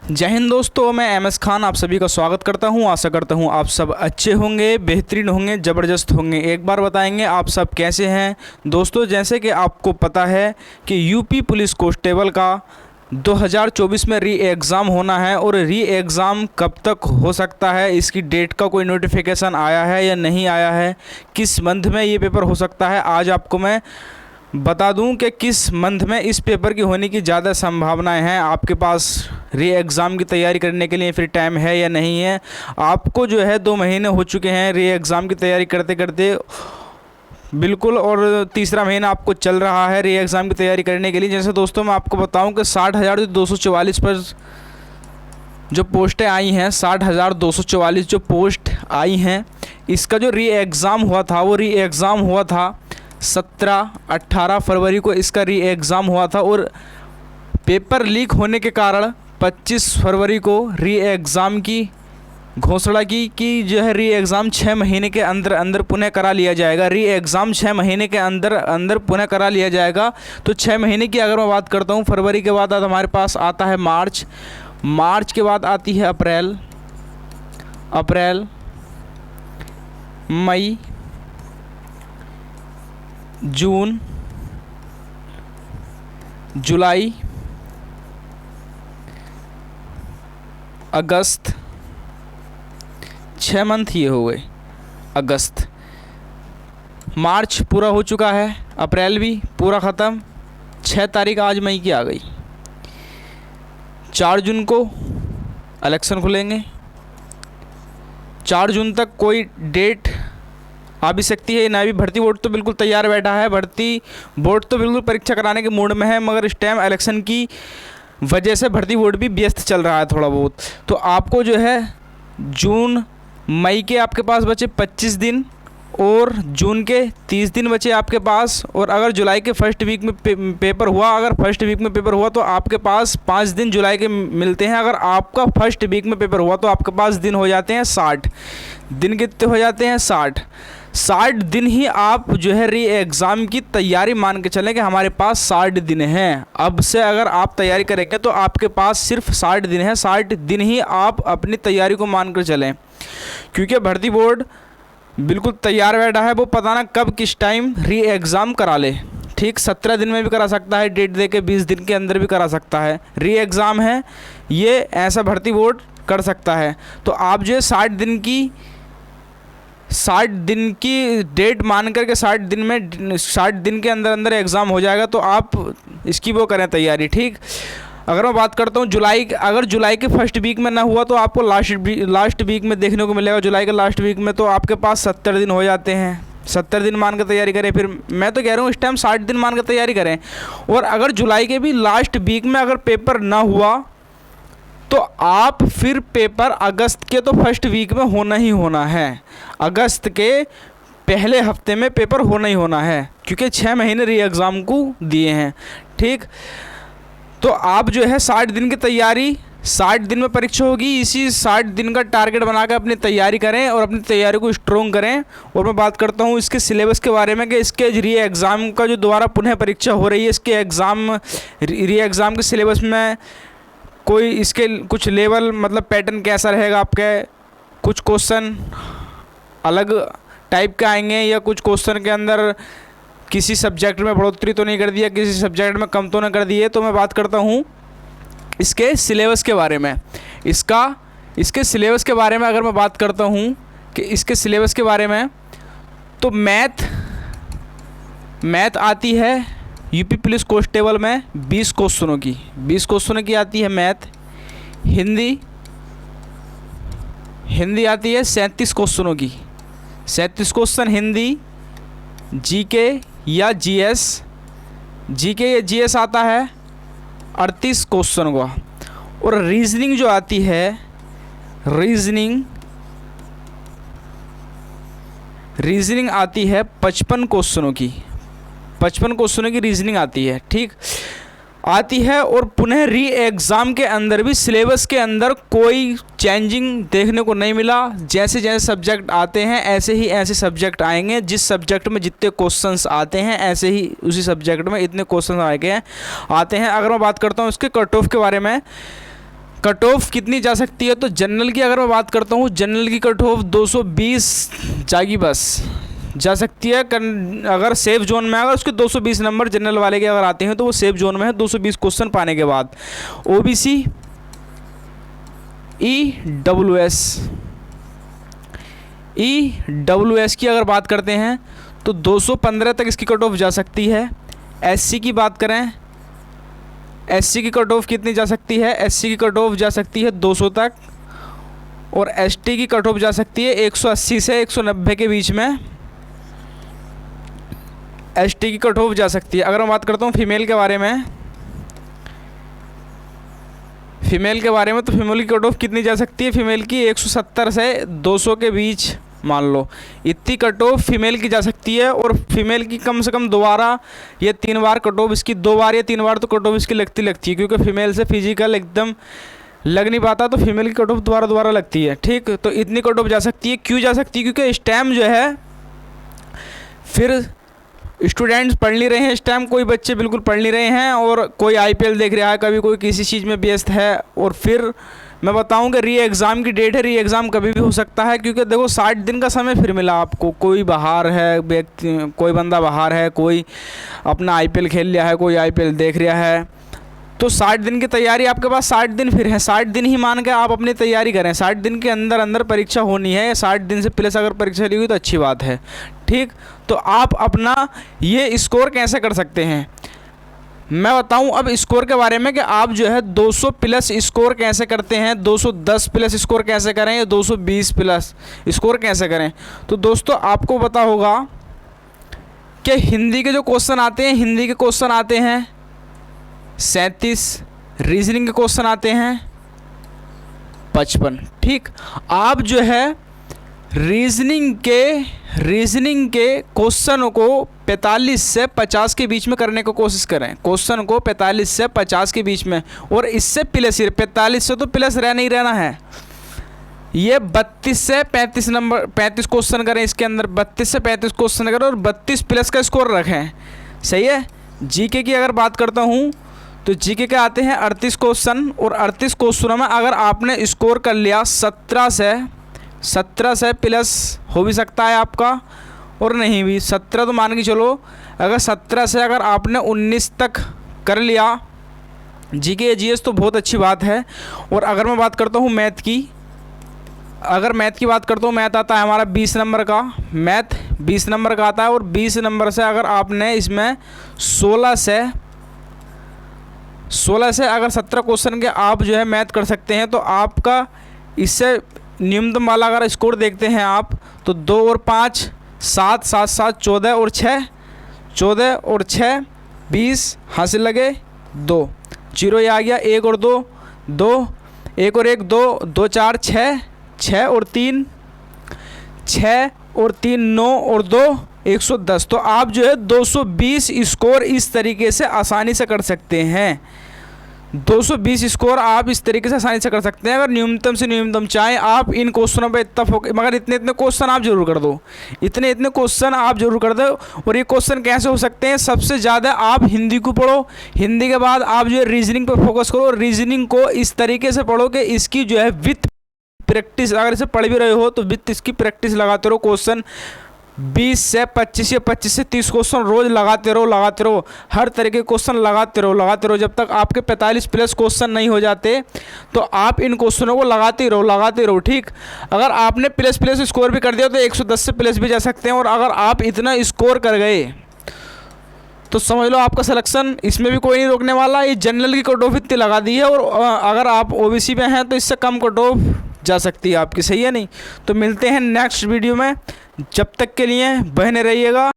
जय हिंद दोस्तों, मैं एम एस खान आप सभी का स्वागत करता हूं। आशा करता हूं आप सब अच्छे होंगे, बेहतरीन होंगे, ज़बरदस्त होंगे। एक बार बताएंगे आप सब कैसे हैं दोस्तों। जैसे कि आपको पता है कि यूपी पुलिस कांस्टेबल का 2024 में री एग्ज़ाम होना है और री एग्ज़ाम कब तक हो सकता है, इसकी डेट का कोई नोटिफिकेशन आया है या नहीं आया है, किस मंथ में ये पेपर हो सकता है, आज आपको मैं बता दूं कि किस मंथ में इस पेपर की होने की ज़्यादा संभावनाएं हैं। आपके पास री एग्ज़ाम की तैयारी करने के लिए फिर टाइम है या नहीं है। आपको जो है 2 महीने हो चुके हैं री एग्ज़ाम की तैयारी करते करते बिल्कुल, और तीसरा महीना आपको चल रहा है री एग्ज़ाम की तैयारी करने के लिए। जैसे दोस्तों मैं आपको बताऊं कि 60,244 पर जो पोस्टें आई हैं, 60,244 जो पोस्ट आई हैं, इसका जो री एग्ज़ाम हुआ था वो री एग्ज़ाम हुआ था 17-18 फरवरी को इसका री एग्ज़ाम हुआ था। और पेपर लीक होने के कारण 25 फरवरी को री एग्ज़ाम की घोषणा की कि जो है री एग्ज़ाम 6 महीने के अंदर अंदर पुनः करा लिया जाएगा। री एग्ज़ाम 6 महीने के अंदर अंदर पुनः करा लिया जाएगा। तो 6 महीने की अगर मैं बात करता हूँ, फरवरी के बाद हमारे पास आता है मार्च के बाद आती है अप्रैल, मई, जून, जुलाई, अगस्त। 6 मंथ ये हो गए। अगस्त, मार्च पूरा हो चुका है, अप्रैल भी पूरा ख़त्म। 6 तारीख आज मई की आ गई। 4 जून को इलेक्शन खुलेंगे। 4 जून तक कोई डेट आ भी सकती है ना भी। भर्ती बोर्ड तो बिल्कुल तैयार बैठा है, भर्ती बोर्ड तो बिल्कुल परीक्षा कराने के मूड में है, मगर इस टाइम इलेक्शन की वजह से भर्ती बोर्ड भी व्यस्त चल रहा है थोड़ा बहुत। तो आपको जो है जून मई के आपके पास बचे 25 दिन और जून के 30 दिन बचे आपके पास। और अगर जुलाई के फर्स्ट वीक में पेपर हुआ, अगर फर्स्ट वीक में पेपर हुआ तो आपके पास 5 दिन जुलाई के मिलते हैं। अगर आपका फर्स्ट वीक में पेपर हुआ तो आपके पास दिन हो जाते हैं 60 दिन। कितने हो जाते हैं? 60 दिन ही आप जो है री एग्ज़ाम की तैयारी मान के चलें कि हमारे पास 60 दिन हैं। अब से अगर आप तैयारी करेंगे तो आपके पास सिर्फ 60 दिन है। 60 दिन ही आप अपनी तैयारी को मान कर चलें, क्योंकि भर्ती बोर्ड बिल्कुल तैयार बैठा है। वो पता ना कब किस टाइम री एग्ज़ाम करा ले। ठीक 17 दिन में भी करा सकता है, डेट दे के 20 दिन के अंदर भी करा सकता है। री एग्ज़ाम है ये, ऐसा भर्ती बोर्ड कर सकता है। तो आप जो है 60 दिन की डेट मान करके 60 दिन के अंदर अंदर एग्ज़ाम हो जाएगा। तो आप इसकी वो करें तैयारी। ठीक, अगर मैं बात करता हूँ अगर जुलाई के फर्स्ट वीक में ना हुआ तो आपको लास्ट वीक में देखने को मिलेगा। जुलाई के लास्ट वीक में तो आपके पास 70 दिन हो जाते हैं। 70 दिन मान कर तैयारी करें। फिर मैं तो कह रहा हूँ इस टाइम 60 दिन मान कर तैयारी करें। और अगर जुलाई के भी लास्ट वीक में अगर पेपर ना हुआ तो आप फिर पेपर अगस्त के तो फर्स्ट वीक में होना ही होना है। अगस्त के पहले हफ्ते में पेपर होना ही होना है, क्योंकि 6 महीने री एग्ज़ाम को दिए हैं। ठीक, तो आप जो है 60 दिन की तैयारी, 60 दिन में परीक्षा होगी, इसी 60 दिन का टारगेट बनाकर अपनी तैयारी करें और अपनी तैयारी को स्ट्रॉन्ग करें। और मैं बात करता हूँ इसके सिलेबस के बारे में कि इसके री एग्ज़ाम का जो दोबारा पुनः परीक्षा हो रही है, इसके री एग्ज़ाम के सिलेबस में कोई इसके कुछ लेवल मतलब पैटर्न कैसा रहेगा आपके, कुछ क्वेश्चन अलग टाइप के आएंगे या कुछ क्वेश्चन के अंदर किसी सब्जेक्ट में बढ़ोतरी तो नहीं कर दिया, किसी सब्जेक्ट में कम तो नहीं कर दिए। तो मैं बात करता हूँ इसके सिलेबस के बारे में। इसके सिलेबस के बारे में अगर मैं बात करता हूँ कि इसके सिलेबस के बारे में, तो मैथ आती है यूपी पुलिस कांस्टेबल में 20 क्वेश्चनों की आती है मैथ। हिंदी आती है 37 क्वेश्चनों की, 37 क्वेश्चन हिंदी। जीके या जीएस आता है 38 क्वेश्चन का। और रीजनिंग जो आती है, रीजनिंग आती है 55 क्वेश्चनों की। 55 क्वेश्चनों की रीजनिंग आती है। ठीक आती है। और पुनः री एग्ज़ाम के अंदर भी सिलेबस के अंदर कोई चेंजिंग देखने को नहीं मिला। जैसे जैसे सब्जेक्ट आते हैं ऐसे ही ऐसे सब्जेक्ट आएंगे। जिस सब्जेक्ट में जितने क्वेश्चंस आते हैं ऐसे ही उसी सब्जेक्ट में इतने क्वेश्चन आते हैं। अगर मैं बात करता हूँ इसके कट ऑफ के बारे में, कट ऑफ कितनी जा सकती है, तो जनरल की अगर मैं बात करता हूँ, जनरल की कट ऑफ 220 जाएगी बस, जा सकती है। अगर सेफ जोन में अगर उसके 220 नंबर जनरल वाले के अगर आते हैं तो वो सेफ जोन में है 220 क्वेश्चन पाने के बाद। ओबीसी ईडब्ल्यूएस की अगर बात करते हैं तो 215 तक इसकी कट ऑफ जा सकती है। एससी की बात करें, एससी की कट ऑफ कितनी जा सकती है, एससी की कट ऑफ जा सकती है 200 तक, और एसटी की कट ऑफ जा सकती है 180 से 190 के बीच में, एसटी की कट ऑफ जा सकती है। अगर मैं बात करता हूँ फीमेल के बारे में, फीमेल के बारे में तो फीमेल की कट ऑफ कितनी जा सकती है, फीमेल की 170 से 200 के बीच मान लो, इतनी कट ऑफ फीमेल की जा सकती है। और फीमेल की कम से कम 2 बार या 3 बार कट ऑफ इसकी, 2 बार या 3 बार तो कट ऑफ इसकी लगती है, क्योंकि फीमेल से फिजिकल एकदम लग नहीं पाता, तो फीमेल की कट ऑफ दोबारा लगती है, ठीक। तो इतनी कट ऑफ जा सकती है। क्यों जा सकती है, क्योंकि इस टाइम जो है फिर स्टूडेंट्स पढ़ नहीं रहे हैं, इस टाइम कोई बच्चे बिल्कुल पढ़ नहीं रहे हैं, और कोई आईपीएल देख रहा है, कभी कोई किसी चीज़ में व्यस्त है। और फिर मैं बताऊं कि री एग्ज़ाम की डेट है, री एग्ज़ाम कभी भी हो सकता है, क्योंकि देखो 60 दिन का समय फिर मिला आपको। कोई बाहर है व्यक्ति, कोई बंदा बाहर है, कोई अपना आईपीएल खेल लिया है, कोई आईपीएल देख रहा है, तो 60 दिन की तैयारी आपके पास 60 दिन फिर है। 60 दिन ही मान के आप अपनी तैयारी करें, 60 दिन के अंदर परीक्षा होनी है, 60 दिन से प्लस अगर परीक्षा ली हुई तो अच्छी बात है, ठीक। तो आप अपना ये स्कोर कैसे कर सकते हैं, मैं बताऊं अब स्कोर के बारे में कि आप जो है 200 प्लस स्कोर कैसे करते हैं, 210 प्लस स्कोर कैसे करें, या 220 प्लस स्कोर कैसे करें। तो दोस्तों आपको पता होगा कि हिंदी के जो क्वेश्चन आते हैं, हिंदी के क्वेश्चन आते हैं 37, रीजनिंग के क्वेश्चन आते हैं 55, ठीक। आप जो है रीजनिंग के क्वेश्चन को 45 से 50 के बीच में करने की कोशिश करें, क्वेश्चन को 45 से 50 के बीच में, और इससे प्लस 45 से तो प्लस रहना ही रहना है। ये 32 से 35 नंबर 35 क्वेश्चन करें, इसके अंदर 32 से 35 क्वेश्चन करें और 32 प्लस का स्कोर रखें, सही है। जीके की अगर बात करता हूँ तो जीके के आते हैं 38 क्वेश्चन, और 38 क्वेश्चनों में अगर आपने स्कोर कर लिया 17 से प्लस हो भी सकता है आपका, और नहीं भी 17 तो मान के चलो, अगर 17 से अगर आपने 19 तक कर लिया जीके जीएस तो बहुत अच्छी बात है। और अगर मैं बात करता हूँ मैथ की, अगर मैथ की बात करता हूँ, मैथ आता है हमारा 20 नंबर का, मैथ 20 नंबर का आता है, और 20 नंबर से अगर आपने इसमें 16 से अगर 17 क्वेश्चन के आप जो है मैथ कर सकते हैं, तो आपका इससे न्यूनतम वाला अगर स्कोर देखते हैं आप तो 2 और 5 7 7 7 14 और 6 14 और 6 20 हासिल लगे 2 जीरो, ये आ गया 1 और 2 2 1 और 1 2 2 4 6 6 और 3 6 और 3 9 और 2 110। तो आप जो है 220 स्कोर इस तरीके से आसानी से कर सकते हैं। 220 स्कोर आप इस तरीके से आसानी से कर सकते हैं। अगर न्यूनतम से न्यूनतम चाहे आप इन क्वेश्चनों पे इतना फोकस, मगर इतने क्वेश्चन आप जरूर कर दो, इतने क्वेश्चन आप जरूर कर दो। और ये क्वेश्चन कैसे हो सकते हैं, सबसे ज़्यादा आप हिंदी को पढ़ो, हिंदी के बाद आप जो है रीजनिंग पर फोकस करो, रीजनिंग को इस तरीके से पढ़ो कि इसकी जो है विथ प्रैक्टिस, अगर इसे पढ़ भी रहे हो तो विथ इसकी प्रैक्टिस लगाते रहो। क्वेश्चन 20 से 25 या 25 से 30 क्वेश्चन रोज़ लगाते रहो, हर तरह के क्वेश्चन लगाते रहो जब तक आपके 45 प्लस क्वेश्चन नहीं हो जाते, तो आप इन क्वेश्चनों को लगाते रहो, ठीक। अगर आपने प्लस स्कोर भी कर दिया तो 110 से प्लस भी जा सकते हैं। और अगर आप इतना स्कोर कर गए तो समझ लो आपका सिलेक्शन, इसमें भी कोई नहीं रोकने वाला। ये जनरल की कट ऑफ इतनी लगा दी है, और अगर आप ओबीसी में हैं तो इससे कम कट ऑफ जा सकती है आपकी, सही है नहीं। तो मिलते हैं नेक्स्ट वीडियो में, जब तक के लिए बने रहिएगा।